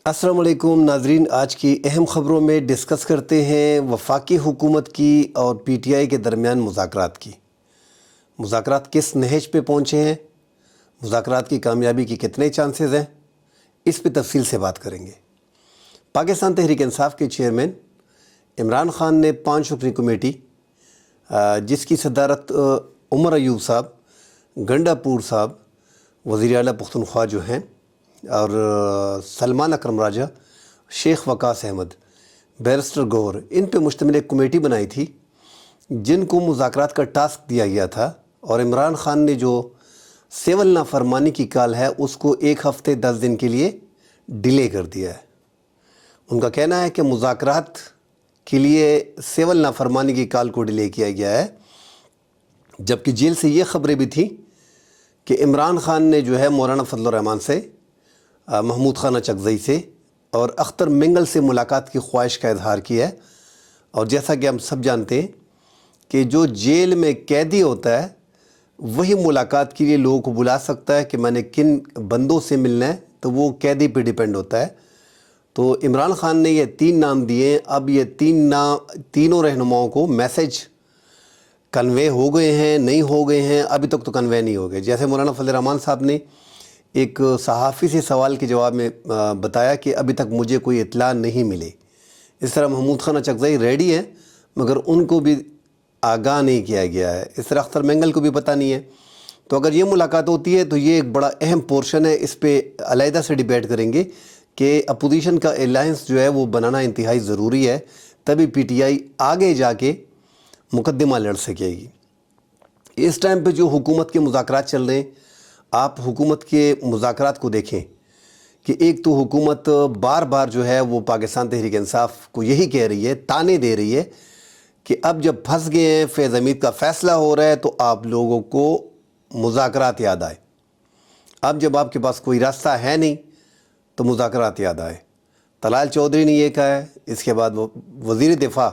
السلام علیکم ناظرین، آج کی اہم خبروں میں ڈسکس کرتے ہیں وفاقی حکومت کی اور پی ٹی آئی کے درمیان مذاکرات کی۔ مذاکرات کس نہج پہ پہنچے ہیں، مذاکرات کی کامیابی کی کتنے چانسز ہیں، اس پہ تفصیل سے بات کریں گے۔ پاکستان تحریک انصاف کے چیئرمین عمران خان نے 5 رکنی کمیٹی جس کی صدارت عمر ایوب صاحب، گنڈا پور صاحب، وزیر اعلیٰ پختونخوا جو ہیں، اور سلمان اکرم راجہ، شیخ وقاص احمد، بیرسٹر گور، ان پہ مشتمل ایک کمیٹی بنائی تھی جن کو مذاکرات کا ٹاسک دیا گیا تھا، اور عمران خان نے جو سول نافرمانی کی کال ہے اس کو 1 ہفتے 10 دن کے لیے ڈیلے کر دیا ہے۔ ان کا کہنا ہے کہ مذاکرات کے لیے سول نافرمانی کی کال کو ڈیلے کیا گیا ہے، جبکہ جیل سے یہ خبریں بھی تھیں کہ عمران خان نے جو ہے مولانا فضل الرحمان سے، محمود خان اچکزئی سے اور اختر منگل سے ملاقات کی خواہش کا اظہار کیا ہے۔ اور جیسا کہ ہم سب جانتے ہیں کہ جو جیل میں قیدی ہوتا ہے وہی ملاقات کے لیے لوگوں کو بلا سکتا ہے کہ میں نے کن بندوں سے ملنا ہے، تو وہ قیدی پہ ڈیپینڈ ہوتا ہے۔ تو عمران خان نے یہ 3 نام دیے ہیں۔ اب یہ تینوں رہنماؤں کو میسج کنوے ہو گئے ہیں، نہیں ہو گئے ہیں، ابھی تک تو کنوے نہیں ہو گئے۔ جیسے مولانا فضل الرحمان صاحب نے ایک صحافی سے سوال کے جواب میں بتایا کہ ابھی تک مجھے کوئی اطلاع نہیں ملی، اس طرح محمود خان اچکزئی ریڈی ہیں مگر ان کو بھی آگاہ نہیں کیا گیا ہے، اس طرح اختر منگل کو بھی پتہ نہیں ہے۔ تو اگر یہ ملاقات ہوتی ہے تو یہ ایک بڑا اہم پورشن ہے، اس پہ علیحدہ سے ڈیبیٹ کریں گے کہ اپوزیشن کا الائنس جو ہے وہ بنانا انتہائی ضروری ہے، تبھی پی ٹی آئی آگے جا کے مقدمہ لڑ سکے گی۔ اس ٹائم پہ جو حکومت کے مذاکرات چل رہے ہیں، آپ حکومت کے مذاکرات کو دیکھیں کہ ایک تو حکومت بار بار جو ہے وہ پاکستان تحریک انصاف کو یہی کہہ رہی ہے، تانے دے رہی ہے کہ اب جب پھنس گئے ہیں، فیض حمید کا فیصلہ ہو رہا ہے، تو آپ لوگوں کو مذاکرات یاد آئے۔ اب جب آپ کے پاس کوئی راستہ ہے نہیں تو مذاکرات یاد آئے۔ طلال چودھری نے یہ کہا ہے، اس کے بعد وہ وزیر دفاع،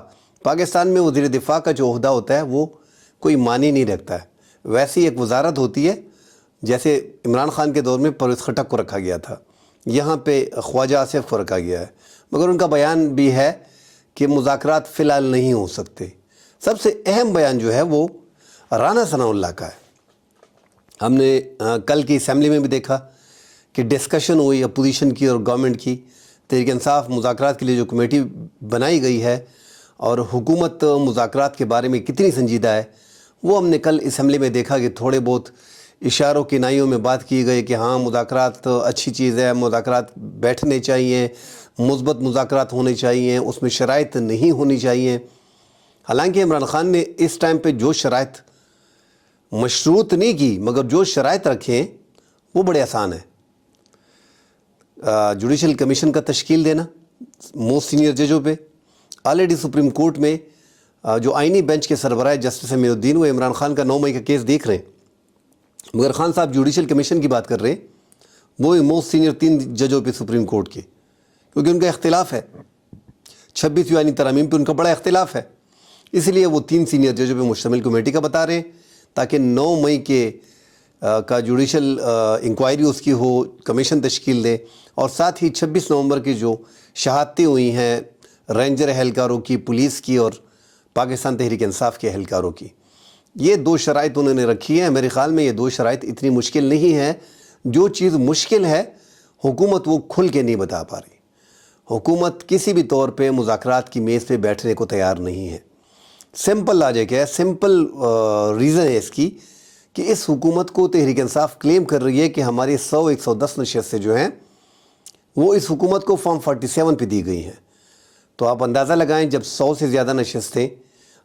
پاکستان میں وزیر دفاع کا جو عہدہ ہوتا ہے وہ کوئی معنی نہیں رکھتا ہے، ویسی ایک وزارت ہوتی ہے جیسے عمران خان کے دور میں پرویز خٹک کو رکھا گیا تھا، یہاں پہ خواجہ آصف کو رکھا گیا ہے، مگر ان کا بیان بھی ہے کہ مذاکرات فی الحال نہیں ہو سکتے۔ سب سے اہم بیان جو ہے وہ رانا ثناء اللہ کا ہے۔ ہم نے کل کی اسمبلی میں بھی دیکھا کہ ڈسکشن ہوئی اپوزیشن کی اور گورنمنٹ کی، تحریک انصاف مذاکرات کے لیے جو کمیٹی بنائی گئی ہے اور حکومت مذاکرات کے بارے میں کتنی سنجیدہ ہے، وہ ہم نے کل اسمبلی میں دیکھا کہ تھوڑے بہت اشاروں کنائیوں میں بات کی گئی کہ ہاں مذاکرات اچھی چیز ہے، مذاکرات بیٹھنے چاہیے، مثبت مذاکرات ہونے چاہیے، اس میں شرائط نہیں ہونی چاہیے۔ حالانکہ عمران خان نے اس ٹائم پہ جو شرائط مشروط نہیں کی، مگر جو شرائط رکھیں وہ بڑے آسان ہیں۔ جوڈیشل کمیشن کا تشکیل دینا موسٹ سینئر ججوں پہ، آلریڈی سپریم کورٹ میں جو آئینی بینچ کے سربراہ جسٹس امیر الدین وہ عمران خان کا 9 مئی کا کیس دیکھ رہے ہیں، مگر خان صاحب جوڈیشل کمیشن کی بات کر رہے ہیں، وہ موسٹ سینئر 3 ججوں پہ سپریم کورٹ کے، کیونکہ ان کا اختلاف ہے 26 آئینی ترامیم پہ ان کا بڑا اختلاف ہے، اس لیے وہ 3 سینئر ججوں پہ مشتمل کمیٹی کا بتا رہے ہیں تاکہ 9 مئی کے کا جوڈیشل انکوائری اس کی ہو، کمیشن تشکیل دے، اور ساتھ ہی 26 نومبر کی جو شہادتیں ہوئی ہیں رینجر اہلکاروں کی، پولیس کی اور پاکستان تحریک انصاف کے اہلکاروں کی، یہ 2 شرائط انہوں نے رکھی ہیں۔ میرے خیال میں یہ 2 شرائط اتنی مشکل نہیں ہے، جو چیز مشکل ہے حکومت وہ کھل کے نہیں بتا پا رہی۔ حکومت کسی بھی طور پہ مذاکرات کی میز پہ بیٹھنے کو تیار نہیں ہے۔ سمپل لاجک ہے، سمپل ریزن ہے اس کی کہ اس حکومت کو تحریک انصاف کلیم کر رہی ہے کہ ہماری 110 نشستیں جو ہیں وہ اس حکومت کو فارم 47 پہ دی گئی ہیں۔ تو آپ اندازہ لگائیں جب 100 سے زیادہ نشستیں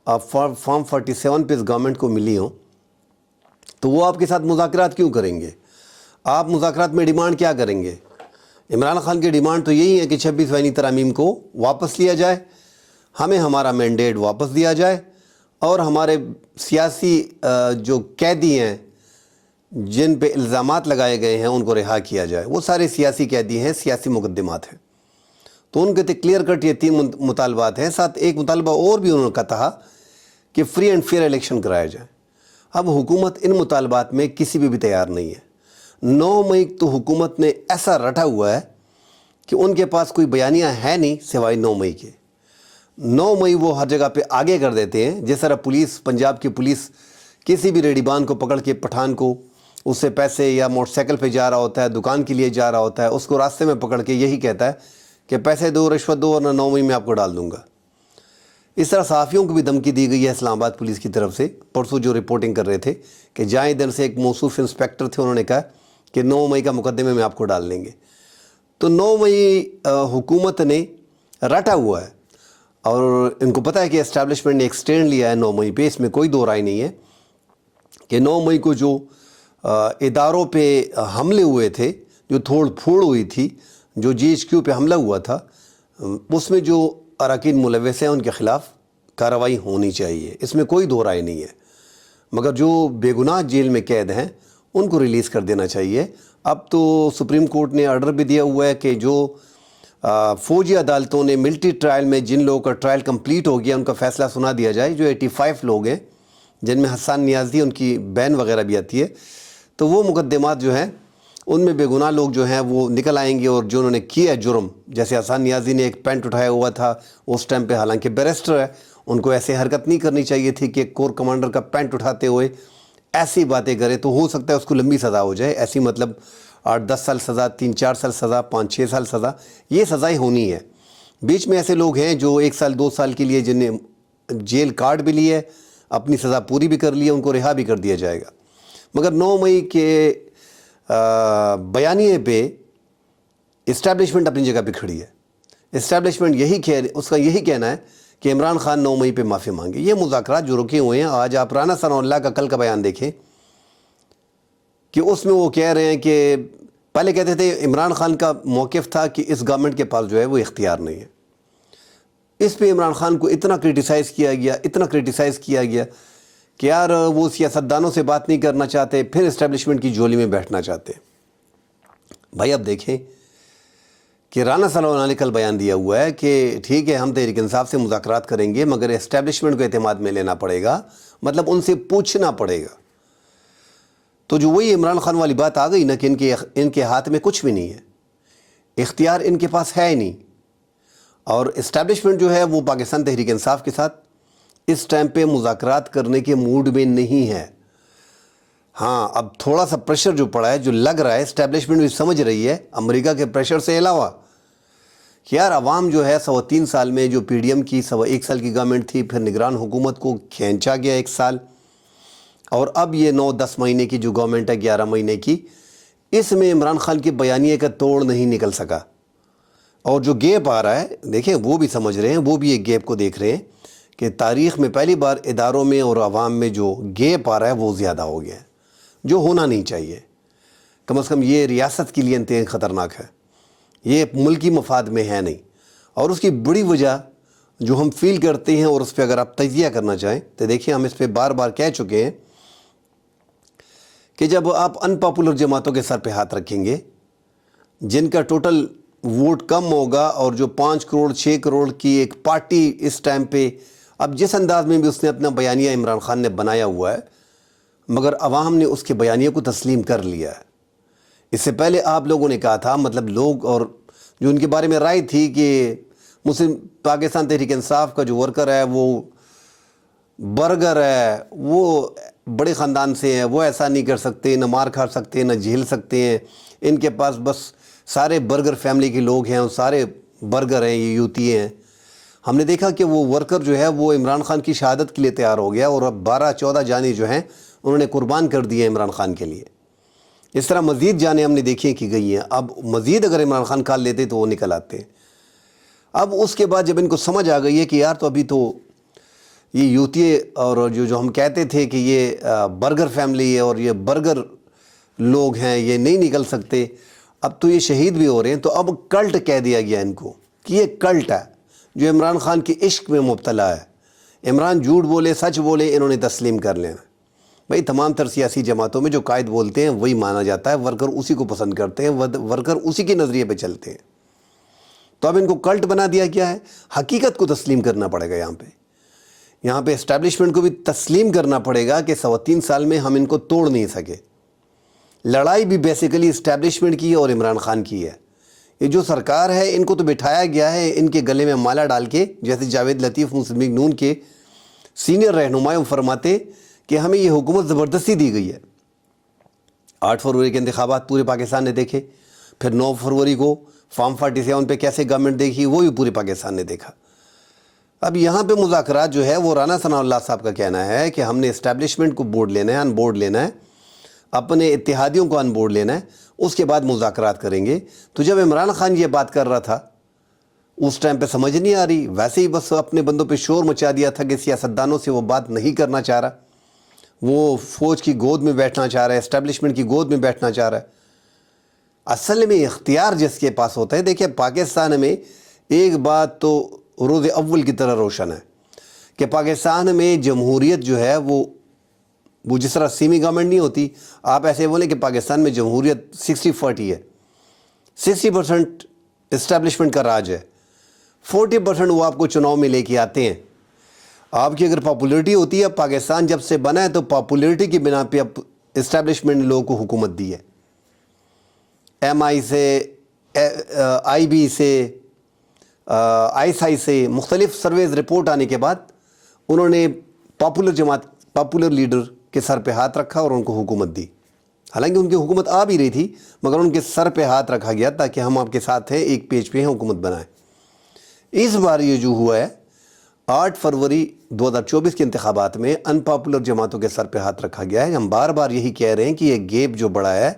آپ فارم 47 پہ اس گورنمنٹ کو ملی ہوں تو وہ آپ کے ساتھ مذاکرات کیوں کریں گے؟ آپ مذاکرات میں ڈیمانڈ کیا کریں گے؟ عمران خان کی ڈیمانڈ تو یہی ہے کہ 26 آئینی ترامیم کو واپس لیا جائے، ہمیں ہمارا مینڈیٹ واپس دیا جائے، اور ہمارے سیاسی جو قیدی ہیں جن پہ الزامات لگائے گئے ہیں ان کو رہا کیا جائے۔ وہ سارے سیاسی قیدی ہیں، سیاسی مقدمات ہیں، تو ان کے کلیئر کٹ یہ 3 مطالبات ہیں۔ ساتھ ایک مطالبہ اور بھی انہوں نے کہا کہ فری اینڈ فیئر الیکشن کرایا جائے۔ اب حکومت ان مطالبات میں کسی بھی تیار نہیں ہے۔ 9 مئی تو حکومت نے ایسا رٹا ہوا ہے کہ ان کے پاس کوئی بیانیہ ہے نہیں سوائے 9 مئی کے۔ 9 مئی وہ ہر جگہ پہ آگے کر دیتے ہیں، جس طرح پولیس، پنجاب کی پولیس کسی بھی ریڈی بان کو پکڑ کے پٹھان کو اس سے پیسے یا موٹر سائیکل پہ جا رہا ہوتا ہے، دکان کے لیے جا رہا ہوتا ہے، اس کو راستے میں پکڑ کے یہی کہتا ہے کہ پیسے دو، رشوت دو، ورنہ 9 مئی میں آپ کو ڈال دوں گا۔ اس طرح صحافیوں کو بھی دھمکی دی گئی ہے اسلام آباد پولیس کی طرف سے۔ پرسوں جو رپورٹنگ کر رہے تھے کہ جائیں ادھر سے، ایک موصوف انسپیکٹر تھے، انہوں نے کہا کہ 9 مئی کا مقدمے میں آپ کو ڈال دیں گے۔ تو 9 مئی حکومت نے رٹا ہوا ہے، اور ان کو پتہ ہے کہ اسٹیبلشمنٹ نے ایک سٹینڈ لیا ہے 9 مئی پہ، اس میں کوئی دو رائے نہیں ہے کہ 9 مئی کو جو اداروں پہ حملے ہوئے تھے، جو توڑ پھوڑ ہوئی تھی، جو GHQ پہ حملہ ہوا تھا، اس میں جو اراکین ملوث ہیں ان کے خلاف کارروائی ہونی چاہیے، اس میں کوئی دو رائے نہیں ہے۔ مگر جو بے گناہ جیل میں قید ہیں ان کو ریلیز کر دینا چاہیے۔ اب تو سپریم کورٹ نے آرڈر بھی دیا ہوا ہے کہ جو فوجی عدالتوں نے ملٹری ٹرائل میں جن لوگوں کا ٹرائل کمپلیٹ ہو گیا ان کا فیصلہ سنا دیا جائے، جو 85 لوگ ہیں جن میں حسان نیازی، ان کی بہن وغیرہ بھی آتی ہے، تو وہ مقدمات جو ہیں ان میں بے گناہ لوگ جو ہیں وہ نکل آئیں گے، اور جو انہوں نے کیا ہے جرم، جیسے حسان نیازی نے ایک پینٹ اٹھایا ہوا تھا اس ٹائم پہ، حالانکہ بیرسٹر ہے، ان کو ایسے حرکت نہیں کرنی چاہیے تھی کہ کور کمانڈر کا پینٹ اٹھاتے ہوئے ایسی باتیں کرے، تو ہو سکتا ہے اس کو لمبی سزا ہو جائے، ایسی مطلب 8-10 سال سزا، 3-4 سال سزا، 5-6 سال سزا، یہ سزائیں ہونی ہے۔ بیچ میں ایسے لوگ ہیں جو 1 سال 2 سال کے لیے جنہیں جیل کارڈ بھی لی ہے، اپنی سزا پوری بھی کر لی ہے، ان کو رہا بھی کر دیا جائے گا۔ مگر 9 مئی کے بیانیے پہ اسٹیبلشمنٹ اپنی جگہ پہ کھڑی ہے۔ اسٹیبلشمنٹ اس کا یہی کہنا ہے کہ عمران خان 9 مئی پہ معافی مانگے۔ یہ مذاکرات جو رکے ہوئے ہیں، آج آپ رانا ثناء اللہ کا کل کا بیان دیکھیں کہ اس میں وہ کہہ رہے ہیں کہ پہلے کہتے تھے عمران خان کا موقف تھا کہ اس گورنمنٹ کے پاس جو ہے وہ اختیار نہیں ہے۔ اس پہ عمران خان کو اتنا کرٹیسائز کیا گیا کہ یار وہ سیاستدانوں سے بات نہیں کرنا چاہتے، پھر اسٹیبلشمنٹ کی جولی میں بیٹھنا چاہتے۔ بھائی اب دیکھیں کہ رانا ثناء اللہ نے کل بیان دیا ہوا ہے کہ ٹھیک ہے ہم تحریک انصاف سے مذاکرات کریں گے، مگر اسٹیبلشمنٹ کو اعتماد میں لینا پڑے گا، مطلب ان سے پوچھنا پڑے گا۔ تو جو وہی عمران خان والی بات آ گئی نا کہ ان کے ہاتھ میں کچھ بھی نہیں ہے، اختیار ان کے پاس ہے ہی نہیں، اور اسٹیبلشمنٹ جو ہے وہ پاکستان تحریک انصاف کے ساتھ اس ٹائم پہ مذاکرات کرنے کے موڈ میں نہیں ہے۔ ہاں اب تھوڑا سا پریشر جو پڑا ہے، جو لگ رہا ہے، اسٹیبلشمنٹ بھی سمجھ رہی ہے امریکہ کے پریشر سے علاوہ کہ یار عوام جو ہے 3.25 سال میں جو PDM کی 1.25 سال کی گورنمنٹ تھی، پھر نگران حکومت کو کھینچا گیا 1 سال، اور اب یہ 9-10 مہینے کی جو گورنمنٹ ہے 11 مہینے کی، اس میں عمران خان کے بیانیے کا توڑ نہیں نکل سکا، اور جو گیپ آ رہا ہے دیکھیں وہ بھی سمجھ رہے ہیں، وہ بھی ایک گیپ کو دیکھ رہے ہیں کہ تاریخ میں پہلی بار اداروں میں اور عوام میں جو گیپ آ رہا ہے وہ زیادہ ہو گیا ہے، جو ہونا نہیں چاہیے۔ کم از کم یہ ریاست کے لیے انتہائی خطرناک ہے، یہ ملکی مفاد میں ہے نہیں، اور اس کی بڑی وجہ جو ہم فیل کرتے ہیں، اور اس پہ اگر آپ تجزیہ کرنا چاہیں تو دیکھیں ہم اس پہ بار بار کہہ چکے ہیں کہ جب آپ ان پاپولر جماعتوں کے سر پہ ہاتھ رکھیں گے، جن کا ٹوٹل ووٹ کم ہوگا، اور جو 5 کروڑ 6 کروڑ کی ایک پارٹی اس ٹائم پہ، اب جس انداز میں بھی اس نے اپنا بیانیہ عمران خان نے بنایا ہوا ہے، مگر عوام نے اس کے بیانیے کو تسلیم کر لیا ہے۔ اس سے پہلے آپ لوگوں نے کہا تھا، مطلب لوگ اور جو ان کے بارے میں رائے تھی کہ مسلم پاکستان تحریک انصاف کا جو ورکر ہے وہ برگر ہے، وہ بڑے خاندان سے ہیں، وہ ایسا نہیں کر سکتے، نہ مار کھا سکتے، نہ جھیل سکتے ہیں، ان کے پاس بس سارے برگر فیملی کے لوگ ہیں، اور سارے برگر ہیں، یہ یوتی ہیں۔ ہم نے دیکھا کہ وہ ورکر جو ہے وہ عمران خان کی شہادت کے لیے تیار ہو گیا، اور اب 12-14 جانیں جو ہیں انہوں نے قربان کر دی ہیں عمران خان کے لیے۔ اس طرح مزید جانیں ہم نے دیکھی کہ گئی ہیں، اب مزید اگر عمران خان کھال لیتے تو وہ نکل آتے ہیں۔ اب اس کے بعد جب ان کو سمجھ آ گئی ہے کہ یار تو ابھی تو یہ یوتی اور جو ہم کہتے تھے کہ یہ برگر فیملی ہے اور یہ برگر لوگ ہیں، یہ نہیں نکل سکتے، اب تو یہ شہید بھی ہو رہے ہیں، تو اب کلٹ کہہ دیا گیا ان کو کہ یہ کلٹ ہے جو عمران خان کے عشق میں مبتلا ہے۔ عمران جھوٹ بولے سچ بولے، انہوں نے تسلیم کر لینا۔ بھائی تمام تر سیاسی جماعتوں میں جو قائد بولتے ہیں وہی مانا جاتا ہے، ورکر اسی کو پسند کرتے ہیں، ورکر اسی کے نظریے پہ چلتے ہیں۔ تو اب ان کو کلٹ بنا دیا گیا ہے، حقیقت کو تسلیم کرنا پڑے گا۔ یہاں پہ اسٹیبلشمنٹ کو بھی تسلیم کرنا پڑے گا کہ 3.25 سال میں ہم ان کو توڑ نہیں سکے۔ لڑائی بھی بیسیکلی اسٹیبلشمنٹ کی اور عمران خان کی ہے، یہ جو سرکار ہے ان کو تو بٹھایا گیا ہے ان کے گلے میں مالا ڈال کے، جیسے جاوید لطیف مسلم لیگ نون کے سینئر رہنماؤں فرماتے کہ ہمیں یہ حکومت زبردستی دی گئی ہے۔ 8 فروری کے انتخابات پورے پاکستان نے دیکھے، پھر 9 فروری کو فارم 47 پہ کیسے گورنمنٹ دیکھی وہ بھی پورے پاکستان نے دیکھا۔ اب یہاں پہ مذاکرات جو ہے وہ رانا ثناء اللہ صاحب کا کہنا ہے کہ ہم نے اسٹیبلشمنٹ کو بورڈ لینا ہے، ان بورڈ لینا ہے، اپنے اتحادیوں کو ان بورڈ لینا ہے، اس کے بعد مذاکرات کریں گے۔ تو جب عمران خان یہ بات کر رہا تھا اس ٹائم پہ سمجھ نہیں آ رہی، ویسے ہی بس اپنے بندوں پہ شور مچا دیا تھا کہ سیاستدانوں سے وہ بات نہیں کرنا چاہ رہا، وہ فوج کی گود میں بیٹھنا چاہ رہا ہے، اسٹیبلشمنٹ کی گود میں بیٹھنا چاہ رہا ہے۔ اصل میں اختیار جس کے پاس ہوتا ہے، دیکھیں پاکستان میں ایک بات تو روز اول کی طرح روشن ہے کہ پاکستان میں جمہوریت جو ہے وہ جس طرح سیمی گورنمنٹ نہیں ہوتی، آپ ایسے بولیں کہ پاکستان میں جمہوریت 60-40 ہے، 60% اسٹیبلشمنٹ کا راج ہے، 40% وہ آپ کو چناؤ میں لے کے آتے ہیں۔ آپ کی اگر پاپولیرٹی ہوتی ہے، پاکستان جب سے بنا ہے تو پاپولیرٹی کی بنا پہ اب اسٹیبلشمنٹ نے لوگوں کو حکومت دی ہے، ایم آئی سے، آئی بی سے، آئی ایس آئی سے، مختلف سرویز رپورٹ آنے کے بعد انہوں نے پاپولر لیڈر کے سر پہ ہاتھ رکھا اور ان کو حکومت دی۔ حالانکہ ان کی حکومت آ بھی رہی تھی مگر ان کے سر پہ ہاتھ رکھا گیا تاکہ ہم آپ کے ساتھ ہیں، ایک پیج پہ ہیں، حکومت بنائیں۔ اس بار یہ جو ہوا ہے 8 فروری 2024 کے انتخابات میں ان پاپولر جماعتوں کے سر پہ ہاتھ رکھا گیا ہے۔ ہم بار بار یہی کہہ رہے ہیں کہ یہ گیپ جو بڑا ہے،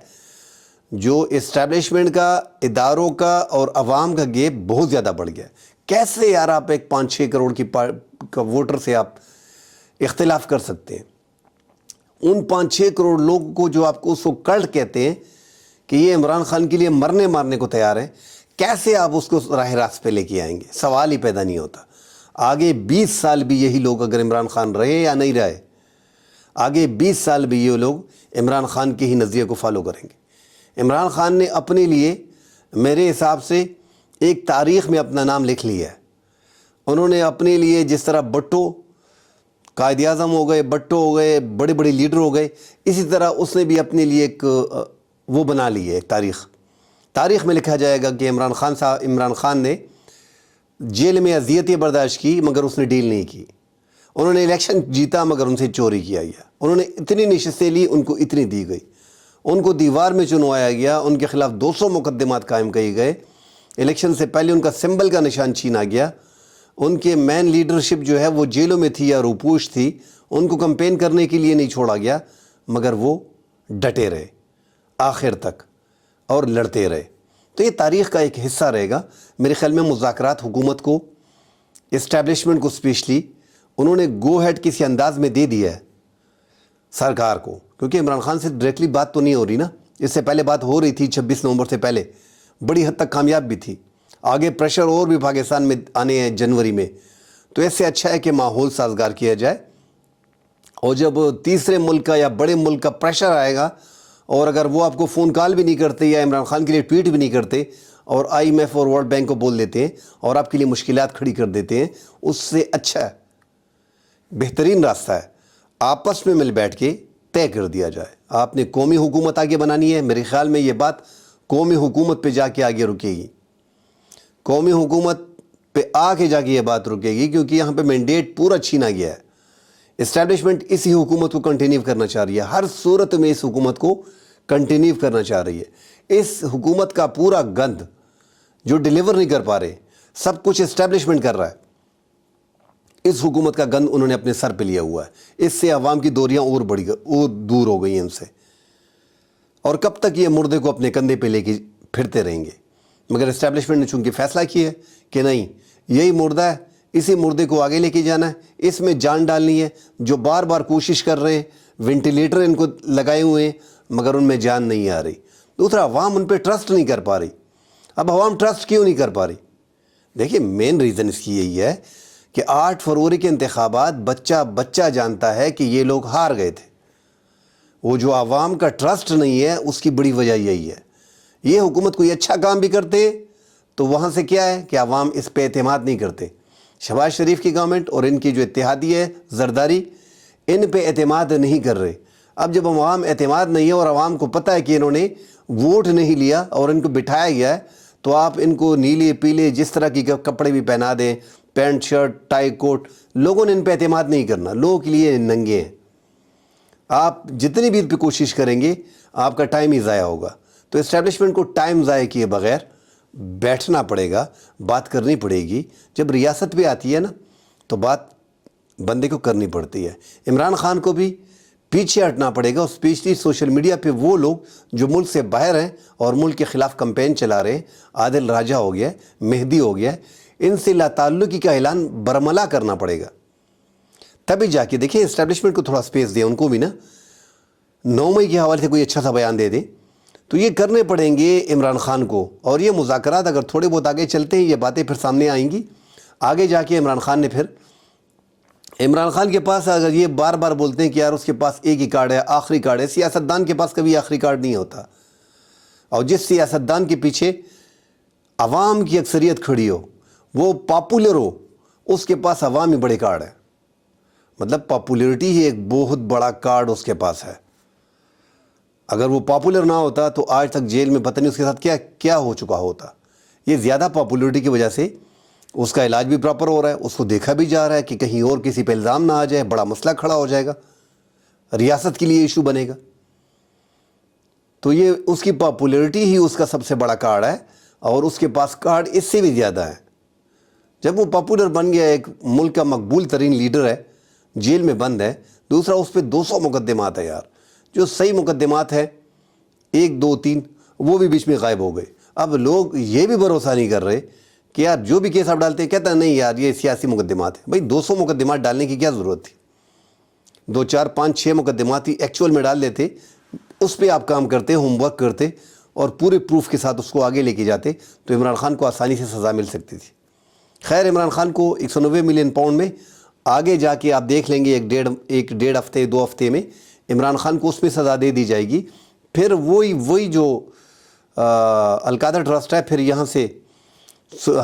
جو اسٹیبلشمنٹ کا، اداروں کا اور عوام کا گیپ بہت زیادہ بڑھ گیا ہے۔ کیسے یار آپ ایک 5-6 کروڑ کی ووٹر سے آپ اختلاف کر سکتے ہیں؟ ان 5-6 کروڑ لوگوں کو جو آپ کو اس کو کلٹ کہتے ہیں کہ یہ عمران خان کے لیے مرنے مارنے کو تیار ہیں، کیسے آپ اس کو راہ راست پہ لے کے آئیں گے؟ سوال ہی پیدا نہیں ہوتا۔ آگے 20 سال بھی یہی لوگ اگر عمران خان رہے یا نہیں رہے، آگے 20 سال بھی یہ لوگ عمران خان کے ہی نظریے کو فالو کریں گے۔ عمران خان نے اپنے لیے میرے حساب سے ایک تاریخ میں اپنا نام لکھ لیا ہے۔ انہوں نے اپنے لیے جس طرح بھٹو قائد اعظم ہو گئے، بھٹو ہو گئے، بڑے بڑے لیڈر ہو گئے، اسی طرح اس نے بھی اپنے لیے ایک وہ بنا لی ہے تاریخ میں لکھا جائے گا کہ عمران خان نے جیل میں اذیتیں برداشت کی مگر اس نے ڈیل نہیں کی۔ انہوں نے الیکشن جیتا مگر ان سے چوری کیا گیا۔ انہوں نے اتنی نشستیں لی، ان کو اتنی دی گئی، ان کو دیوار میں چنوایا گیا، ان کے خلاف 200 مقدمات قائم کیے گئے، الیکشن سے پہلے ان کا سمبل کا نشان چھینا گیا، ان کے مین لیڈرشپ جو ہے وہ جیلوں میں تھی یا روپوش تھی، ان کو کمپین کرنے کے لیے نہیں چھوڑا گیا مگر وہ ڈٹے رہے آخر تک اور لڑتے رہے۔ تو یہ تاریخ کا ایک حصہ رہے گا۔ میرے خیال میں مذاکرات حکومت کو، اسٹیبلشمنٹ کو اسپیشلی انہوں نے گو ہیڈ کسی انداز میں دے دیا ہے سرکار کو، کیونکہ عمران خان سے ڈائریکٹلی بات تو نہیں ہو رہی نا، اس سے پہلے بات ہو رہی تھی 26 نومبر سے پہلے، بڑی حد تک کامیاب بھی تھی، آگے پریشر اور بھی پاکستان میں آنے ہیں جنوری میں، تو اس سے اچھا ہے کہ ماحول سازگار کیا جائے۔ اور جب تیسرے ملک کا یا بڑے ملک کا پریشر آئے گا اور اگر وہ آپ کو فون کال بھی نہیں کرتے یا عمران خان کے لیے ٹویٹ بھی نہیں کرتے اور IMF اور ورلڈ بینک کو بول دیتے ہیں اور آپ کے لیے مشکلات کھڑی کر دیتے ہیں، اس سے اچھا ہے، بہترین راستہ ہے آپس میں مل بیٹھ کے طے کر دیا جائے۔ آپ نے قومی حکومت آگے بنانی ہے، میرے خیال میں یہ بات قومی حکومت پہ جا کے آگے رکے گی، قومی حکومت پہ آ کے جا کے یہ بات رکے گی، کیونکہ یہاں پہ مینڈیٹ پورا چھینا گیا ہے۔ اسٹیبلشمنٹ اسی حکومت کو کنٹینیو کرنا چاہ رہی ہے، ہر صورت میں اس حکومت کو کنٹینیو کرنا چاہ رہی ہے۔ اس حکومت کا پورا گند جو ڈیلیور نہیں کر پا رہے، سب کچھ اسٹیبلشمنٹ کر رہا ہے، اس حکومت کا گند انہوں نے اپنے سر پہ لیا ہوا ہے۔ اس سے عوام کی دوریاں اور دور ہو گئی ہیں ان سے، اور کب تک یہ مردے کو اپنے کندھے پہ لے کے پھرتے رہیں گے؟ مگر اسٹیبلشمنٹ نے چونکہ فیصلہ کیا ہے کہ نہیں، یہی مردہ ہے، اسی مردے کو آگے لے کے جانا ہے، اس میں جان ڈالنی ہے۔ جو بار بار کوشش کر رہے ہیں، وینٹیلیٹر ان کو لگائے ہوئے ہیں مگر ان میں جان نہیں آ رہی۔ دوسرا، عوام ان پہ ٹرسٹ نہیں کر پا رہی۔ اب عوام ٹرسٹ کیوں نہیں کر پا رہی؟ دیکھیں مین ریزن اس کی یہی ہے کہ 8 فروری کے انتخابات بچہ جانتا ہے کہ یہ لوگ ہار گئے تھے۔ وہ جو عوام کا ٹرسٹ نہیں ہے اس کی بڑی وجہ یہی ہے۔ یہ حکومت کوئی اچھا کام بھی کرتے تو وہاں سے کیا ہے کہ عوام اس پہ اعتماد نہیں کرتے۔ شہباز شریف کی گورنمنٹ اور ان کی جو اتحادی ہے زرداری، ان پہ اعتماد نہیں کر رہے۔ اب جب عوام اعتماد نہیں ہے اور عوام کو پتہ ہے کہ انہوں نے ووٹ نہیں لیا اور ان کو بٹھایا گیا ہے، تو آپ ان کو نیلے پیلے جس طرح کی کپڑے بھی پہنا دیں، پینٹ شرٹ ٹائی کوٹ، لوگوں نے ان پہ اعتماد نہیں کرنا، لوگوں کے لیے ننگے ہیں۔ آپ جتنی بھی ان پہ کوشش کریں گے آپ کا ٹائم ہی ضائع ہوگا۔ تو اسٹیبلشمنٹ کو ٹائم ضائع کیے بغیر بیٹھنا پڑے گا، بات کرنی پڑے گی۔ جب ریاست پہ آتی ہے نا تو بات بندے کو کرنی پڑتی ہے۔ عمران خان کو بھی پیچھے ہٹنا پڑے گا، اسپیشلی سوشل میڈیا پہ وہ لوگ جو ملک سے باہر ہیں اور ملک کے خلاف کمپین چلا رہے ہیں، عادل راجہ ہو گیا، مہدی ہو گیا، ان سے لا تعلقی کا اعلان برملا کرنا پڑے گا۔ تبھی جا کے دیکھیں اسٹیبلشمنٹ کو تھوڑا سپیس دیں، ان کو بھی نا 9 مئی کے حوالے سے کوئی اچھا سا بیان دے دیں۔ تو یہ کرنے پڑیں گے عمران خان کو، اور یہ مذاکرات اگر تھوڑے بہت آگے چلتے ہیں یہ باتیں پھر سامنے آئیں گی۔ آگے جا کے عمران خان کے پاس اگر یہ بار بار بولتے ہیں کہ یار اس کے پاس ایک ہی کارڈ ہے، آخری کارڈ ہے، سیاستدان کے پاس کبھی آخری کارڈ نہیں ہوتا، اور جس سیاستدان کے پیچھے عوام کی اکثریت کھڑی ہو، وہ پاپولر ہو، اس کے پاس عوامی بڑے کارڈ ہے، مطلب پاپولیرٹی ہی ایک بہت بڑا کارڈ اس کے پاس ہے۔ اگر وہ پاپولر نہ ہوتا تو آج تک جیل میں پتہ نہیں اس کے ساتھ کیا ہو چکا ہوتا۔ یہ زیادہ پاپولیرٹی کی وجہ سے اس کا علاج بھی پراپر ہو رہا ہے، اس کو دیکھا بھی جا رہا ہے کہ کہیں اور کسی پہ الزام نہ آ جائے، بڑا مسئلہ کھڑا ہو جائے گا، ریاست کے لیے ایشو بنے گا۔ تو یہ اس کی پاپولیرٹی ہی اس کا سب سے بڑا کارڈ ہے، اور اس کے پاس کارڈ اس سے بھی زیادہ ہے۔ جب وہ پاپولر بن گیا، ایک ملک کا مقبول ترین لیڈر ہے، جیل میں بند ہے، دوسرا اس پہ 200 مقدمات ہیں یار، جو صحیح مقدمات ہیں 1 2 3 وہ بھی بیچ میں غائب ہو گئے۔ اب لوگ یہ بھی بھروسہ نہیں کر رہے کہ یار جو بھی کیس آپ ڈالتے ہیں، کہتا ہے نہیں یار یہ سیاسی مقدمات ہیں۔ بھائی 200 مقدمات ڈالنے کی کیا ضرورت تھی؟ 2 4 5 6 مقدمات ہی ایکچوئل میں ڈال لیتے، اس پہ آپ کام کرتے، ہوم ورک کرتے اور پورے پروف کے ساتھ اس کو آگے لے کے جاتے تو عمران خان کو آسانی سے سزا مل سکتی تھی۔ خیر عمران خان کو 190 ملین پاؤنڈ میں آگے جا کے آپ دیکھ لیں گے، ایک ڈیڑھ ہفتے 2 ہفتے میں عمران خان کو اس میں سزا دے دی جائے گی۔ پھر وہی جو القادر ٹرسٹ ہے، پھر یہاں سے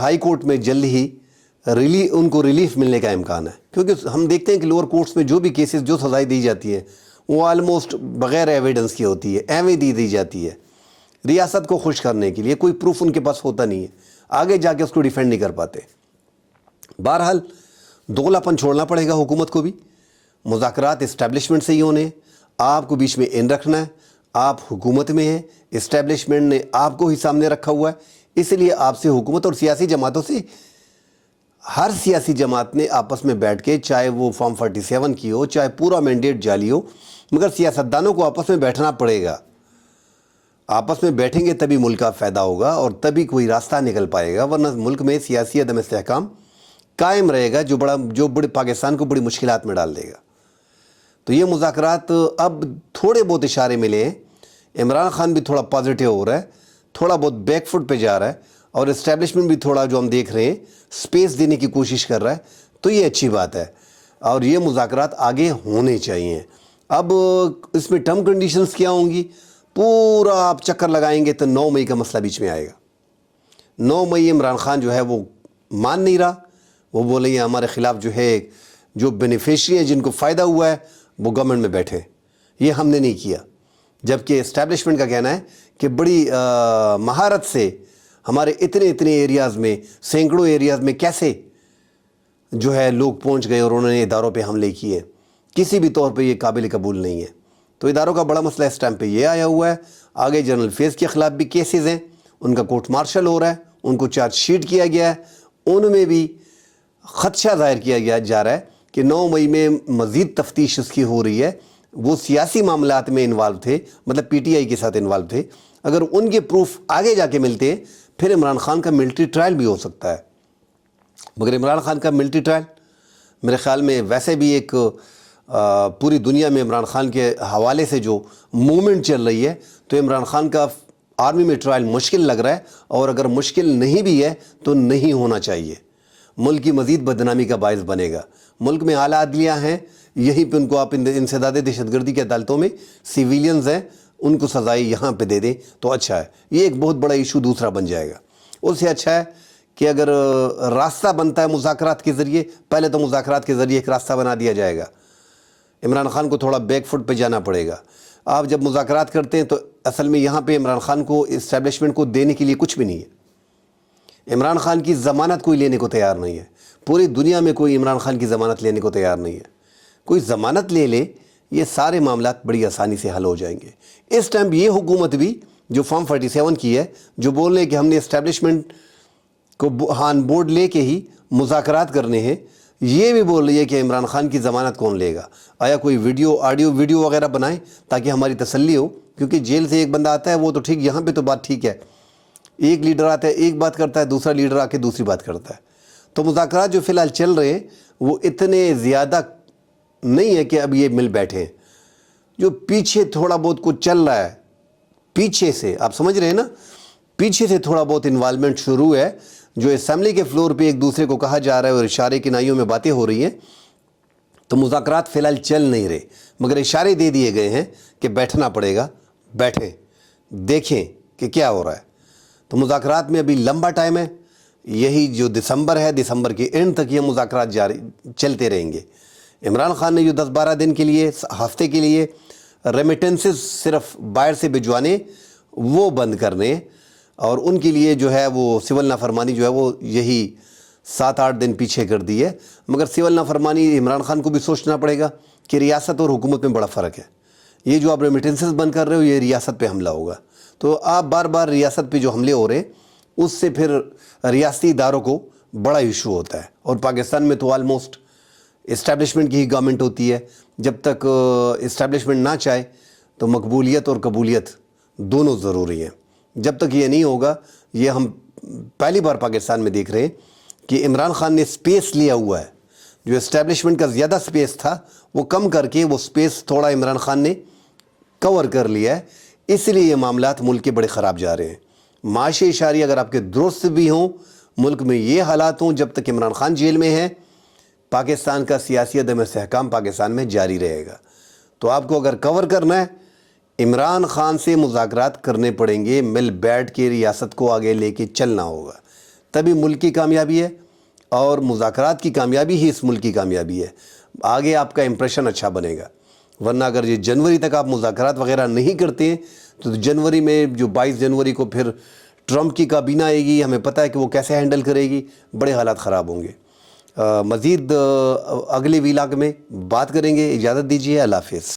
ہائی کورٹ میں جلد ہی ان کو ریلیف ملنے کا امکان ہے، کیونکہ ہم دیکھتے ہیں کہ لوور کورٹس میں جو بھی کیسز جو سزائیں دی جاتی ہیں وہ آلموسٹ بغیر ایویڈنس کی ہوتی ہے، ایویں دی جاتی ہے، ریاست کو خوش کرنے کے لیے، کوئی پروف ان کے پاس ہوتا نہیں ہے، آگے جا کے اس کو ڈیفینڈ نہیں کر پاتے۔ بہرحال دوغلا پن چھوڑنا پڑے گا حکومت کو بھی، مذاکرات اسٹیبلشمنٹ سے ہی ہونے، آپ کو بیچ میں ان رکھنا ہے، آپ حکومت میں ہیں، اسٹیبلشمنٹ نے آپ کو ہی سامنے رکھا ہوا ہے، اس لیے آپ سے حکومت اور سیاسی جماعتوں سے، ہر سیاسی جماعت نے آپس میں بیٹھ کے، چاہے وہ فارم 47 کی ہو، چاہے پورا مینڈیٹ جعلی ہو، مگر سیاستدانوں کو آپس میں بیٹھنا پڑے گا۔ آپس میں بیٹھیں گے تبھی ملک کا فائدہ ہوگا اور تبھی کوئی راستہ نکل پائے گا، ورنہ ملک میں سیاسی عدم استحکام قائم رہے گا، جو بڑے پاکستان کو بڑی مشکلات میں ڈال دے گا۔ تو یہ مذاکرات اب تھوڑے بہت اشارے ملے ہیں، عمران خان بھی تھوڑا پازیٹیو ہو رہا ہے، تھوڑا بہت بیک فٹ پہ جا رہا ہے، اور اسٹیبلشمنٹ بھی تھوڑا جو ہم دیکھ رہے ہیں سپیس دینے کی کوشش کر رہا ہے، تو یہ اچھی بات ہے، اور یہ مذاکرات آگے ہونے چاہیے۔ اب اس میں ٹرم کنڈیشنز کیا ہوں گی، پورا آپ چکر لگائیں گے تو 9 مئی کا مسئلہ بیچ میں آئے گا۔ 9 مئی عمران خان جو ہے وہ مان نہیں رہا، وہ بولے یہ ہمارے خلاف جو ہے، جو بینیفیشری ہیں جن کو فائدہ ہوا ہے وہ گورنمنٹ میں بیٹھے، یہ ہم نے نہیں کیا، جبکہ اسٹیبلشمنٹ کا کہنا ہے کہ بڑی مہارت سے ہمارے اتنے ایریاز میں، سینکڑوں ایریاز میں کیسے جو ہے لوگ پہنچ گئے اور انہوں نے اداروں پہ حملے کیے، کسی بھی طور پہ یہ قابل قبول نہیں ہے۔ تو اداروں کا بڑا مسئلہ اس ٹائم پہ یہ آیا ہوا ہے۔ آگے جنرل فیض کے خلاف بھی کیسز ہیں، ان کا کورٹ مارشل ہو رہا ہے، ان کو چارج شیٹ کیا گیا ہے، ان میں بھی خدشہ ظاہر کیا جا رہا ہے کہ 9 مئی میں مزید تفتیش اس کی ہو رہی ہے۔ وہ سیاسی معاملات میں انوالو تھے، مطلب پی ٹی آئی کے ساتھ انوالو تھے، اگر ان کے پروف آگے جا کے ملتے ہیں پھر عمران خان کا ملٹری ٹرائل بھی ہو سکتا ہے۔ مگر عمران خان کا ملٹری ٹرائل میرے خیال میں ویسے بھی ایک پوری دنیا میں عمران خان کے حوالے سے جو موومنٹ چل رہی ہے، تو عمران خان کا آرمی میں ٹرائل مشکل لگ رہا ہے، اور اگر مشکل نہیں بھی ہے تو نہیں ہونا چاہیے، ملک کی مزید بدنامی کا باعث بنے گا۔ ملک میں اعلیٰ عدلیہ ہیں، یہیں پہ ان کو آپ انسداد دہشت گردی کی عدالتوں میں سیویلینز ہیں، ان کو سزائیں یہاں پہ دے دیں تو اچھا ہے۔ یہ ایک بہت بڑا ایشو دوسرا بن جائے گا۔ اس سے اچھا ہے کہ اگر راستہ بنتا ہے مذاکرات کے ذریعے، پہلے تو مذاکرات کے ذریعے ایک راستہ بنا دیا جائے گا۔ عمران خان کو تھوڑا بیک فٹ پہ جانا پڑے گا۔ آپ جب مذاکرات کرتے ہیں تو اصل میں یہاں پہ عمران خان کو اسٹیبلشمنٹ کو دینے کے لیے کچھ بھی نہیں ہے، عمران خان کی ضمانت کوئی لینے کو تیار نہیں ہے، پوری دنیا میں کوئی عمران خان کی ضمانت لینے کو تیار نہیں ہے۔ کوئی ضمانت لے لے، یہ سارے معاملات بڑی آسانی سے حل ہو جائیں گے۔ اس ٹائم یہ حکومت بھی جو فارم 47 کی ہے، جو بول رہے ہیں کہ ہم نے اسٹیبلشمنٹ کو ہان بورڈ لے کے ہی مذاکرات کرنے ہیں، یہ بھی بول رہی ہے کہ عمران خان کی ضمانت کون لے گا؟ آیا کوئی آڈیو ویڈیو وغیرہ بنائیں تاکہ ہماری تسلی ہو، کیونکہ جیل سے ایک بندہ آتا ہے وہ تو ٹھیک، یہاں پہ تو بات ٹھیک ہے، ایک لیڈر آتا ہے ایک بات کرتا ہے، دوسرا لیڈر آ کے دوسری بات کرتا ہے۔ تو مذاکرات جو فی الحال چل رہے ہیں وہ اتنے زیادہ نہیں ہے کہ اب یہ مل بیٹھے ہیں۔ جو پیچھے تھوڑا بہت کچھ چل رہا ہے، پیچھے سے آپ سمجھ رہے ہیں نا، پیچھے سے تھوڑا بہت انوالومنٹ شروع ہے، جو اسمبلی کے فلور پہ ایک دوسرے کو کہا جا رہا ہے اور اشارے کنائیوں میں باتیں ہو رہی ہیں، تو مذاکرات فی الحال چل نہیں رہے، مگر اشارے دے دیے گئے ہیں کہ بیٹھنا پڑے گا، بیٹھیں دیکھیں کہ کیا ہو رہا ہے۔ تو مذاکرات میں ابھی لمبا ٹائم ہے، یہی جو دسمبر ہے، دسمبر کے اینڈ تک یہ مذاکرات جاری چلتے رہیں گے۔ عمران خان نے جو 10-12 دن کے لیے، ہفتے کے لیے ریمیٹنسز صرف باہر سے بھجوانے وہ بند کرنے، اور ان کے لیے جو ہے وہ سول نافرمانی جو ہے وہ یہی 7-8 دن پیچھے کر دی ہے۔ مگر سول نافرمانی عمران خان کو بھی سوچنا پڑے گا کہ ریاست اور حکومت میں بڑا فرق ہے۔ یہ جو آپ ریمیٹنسز بند کر رہے ہو، یہ ریاست پہ حملہ ہوگا، تو آپ بار بار ریاست پہ جو حملے ہو رہے ہیں اس سے پھر ریاستی اداروں کو بڑا ایشو ہوتا ہے۔ اور پاکستان میں تو آلموسٹ اسٹیبلشمنٹ کی ہی گورنمنٹ ہوتی ہے، جب تک اسٹیبلشمنٹ نہ چاہے تو مقبولیت اور قبولیت دونوں ضروری ہیں۔ جب تک یہ نہیں ہوگا، یہ ہم پہلی بار پاکستان میں دیکھ رہے ہیں کہ عمران خان نے سپیس لیا ہوا ہے، جو اسٹیبلشمنٹ کا زیادہ سپیس تھا وہ کم کر کے وہ سپیس تھوڑا عمران خان نے کور کر لیا ہے، اس لیے یہ معاملات ملک کے بڑے خراب جا رہے ہیں۔ معاشی اشاریہ اگر آپ کے درست بھی ہوں، ملک میں یہ حالات ہوں، جب تک عمران خان جیل میں ہے، پاکستان کا سیاسی عدم استحکام پاکستان میں جاری رہے گا۔ تو آپ کو اگر کور کرنا ہے، عمران خان سے مذاکرات کرنے پڑیں گے، مل بیٹھ کے ریاست کو آگے لے کے چلنا ہوگا، تبھی ملک کی کامیابی ہے، اور مذاکرات کی کامیابی ہی اس ملک کی کامیابی ہے۔ آگے آپ کا امپریشن اچھا بنے گا، ورنہ اگر یہ جنوری تک آپ مذاکرات وغیرہ نہیں کرتے ہیں تو جنوری میں جو 22 جنوری کو پھر ٹرمپ کی کابینہ آئے گی، ہمیں پتہ ہے کہ وہ کیسے ہینڈل کرے گی، بڑے حالات خراب ہوں گے۔ مزید اگلے ویلاگ میں بات کریں گے، اجازت دیجیے، اللہ حافظ۔